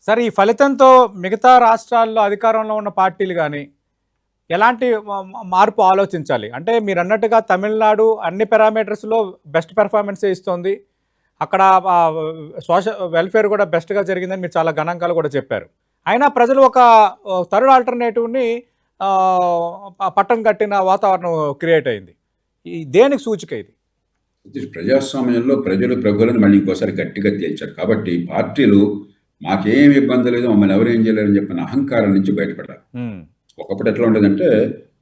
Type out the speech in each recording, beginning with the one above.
సరే ఈ ఫలితంతో మిగతా రాష్ట్రాల్లో అధికారంలో ఉన్న పార్టీలు గానీ, ఎలాంటి మార్పు ఆలోచించాలి? అంటే మీరన్నట్టుగా తమిళనాడు అన్ని పారామీటర్స్‌లో బెస్ట్ పెర్ఫార్మన్సే ఇస్తోంది. అక్కడ వెల్‌ఫేర్ కూడా బెస్ట్‌గా జరిగిందని మీరు చాలా గణాంకాలు కూడా చెప్పారు. అయినా ప్రజలు ఒక థర్డ్ ఆల్టర్‌నేటివ్‌ని పట్టం కట్టిన వాతావరణం క్రియేట్ అయింది. దేనికి సూచిక ఇది? ప్రజాస్వామ్యంలో ప్రజలు ప్రభువులను మళ్ళీ ఇంకోసారి గట్టిగా తేల్చారు. కాబట్టి పార్టీలు మాకేం ఇబ్బంది లేదు, మమ్మల్ని ఎవరు ఏం చేయలేరని చెప్పిన అహంకారం నుంచి బయటపడాలి. ఒకప్పుడు ఎట్లా ఉండేదంటే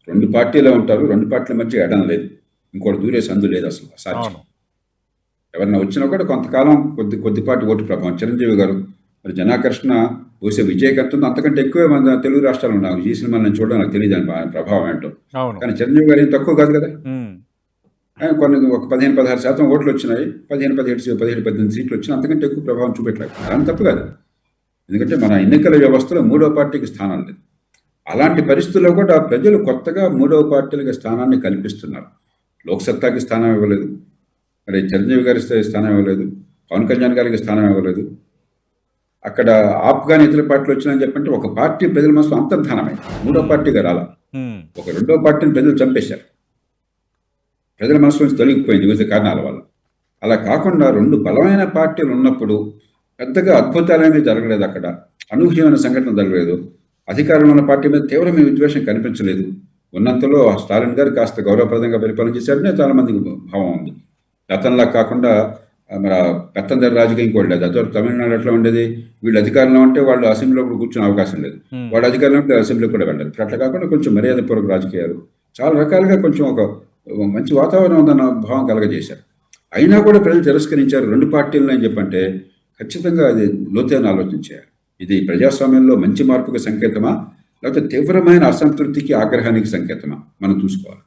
2 పార్టీలే ఉంటారు, 2 పార్టీల మధ్య ఎడం లేదు, ఇంకోటి దూరే సందు లేదు, అసలు అసాధ్యం. ఎవరన్నా వచ్చినా కూడా కొంతకాలం కొద్దిపాటి ఓటు ప్రభావం. చిరంజీవి గారు మరి జనాకర్షణ బహుశా విజయకర్త అంతకంటే ఎక్కువే మన తెలుగు రాష్ట్రాలు ఉన్నాయి. ఈ సినిమా నేను చూడడం నాకు తెలియదు ఆయన ప్రభావం ఏంటో. కానీ చిరంజీవి గారు ఏం తక్కువ కాదు కదా. కొన్ని ఒక 15-16% ఓట్లు వచ్చినాయి, 17-18 సీట్లు వచ్చినాయి, అంతకంటే ఎక్కువ ప్రభావం చూపెట్టలేదు. దాని తప్పు కాదు, ఎందుకంటే మన ఎన్నికల వ్యవస్థలో 3వ పార్టీకి స్థానం లేదు. అలాంటి పరిస్థితుల్లో కూడా ప్రజలు కొత్తగా 3వ పార్టీలకి స్థానాన్ని కల్పిస్తున్నారు. లోక్సత్తాకి స్థానం ఇవ్వలేదు, మరి చిరంజీవి గారి స్థానం ఇవ్వలేదు, పవన్ కళ్యాణ్ గారికి స్థానం ఇవ్వలేదు. అక్కడ ఆప్ కానీ ఇతర పార్టీలు వచ్చినాయని చెప్పంటే ఒక పార్టీ ప్రజల మనసులో అంతర్ధానమై 3వ పార్టీగా రాలా, ఒక 2వ పార్టీని ప్రజలు చంపేశారు. ప్రజల మనసు నుంచి తొలగిపోయింది వివిధ కారణాల వల్ల. అలా కాకుండా 2 బలమైన పార్టీలు ఉన్నప్పుడు పెద్దగా అద్భుతాలేమీ జరగలేదు, అక్కడ అనూహ్యమైన సంఘటన జరగలేదు. అధికారంలో ఉన్న పార్టీ మీద తీవ్రమైన విద్వేషం కనిపించలేదు. ఉన్నంతలో స్టాలిన్ గారు కాస్త గౌరవప్రదంగా పరిపాలన చేశారనే చాలా మందికి భావం ఉంది. గతంలా కాకుండా మన పెత్తందరి రాజకీయం కూడా లేదు. అదే తమిళనాడు ఎట్లా ఉండేది, వీళ్ళు అధికారంలో ఉంటే వాళ్ళు అసెంబ్లీలో కూడా కూర్చునే అవకాశం లేదు, వాళ్ళు అధికారంలో ఉంటే అసెంబ్లీకి కూడా వెళ్ళారు. అట్లా కాకుండా కొంచెం మర్యాదపూర్వక రాజకీయాలు, చాలా రకాలుగా కొంచెం ఒక మంచి వాతావరణం ఉందన్న భావం కలగజేశారు. అయినా కూడా ప్రజలు తిరస్కరించారు 2 పార్టీలను అని చెప్పంటే ఖచ్చితంగా అది లోతైన ఆలోచించారు. ఇది ప్రజాస్వామ్యంలో మంచి మార్పుకి సంకేతమా, లేకపోతే తీవ్రమైన అసంతృప్తికి ఆగ్రహానికి సంకేతమా మనం చూసుకోవాలి.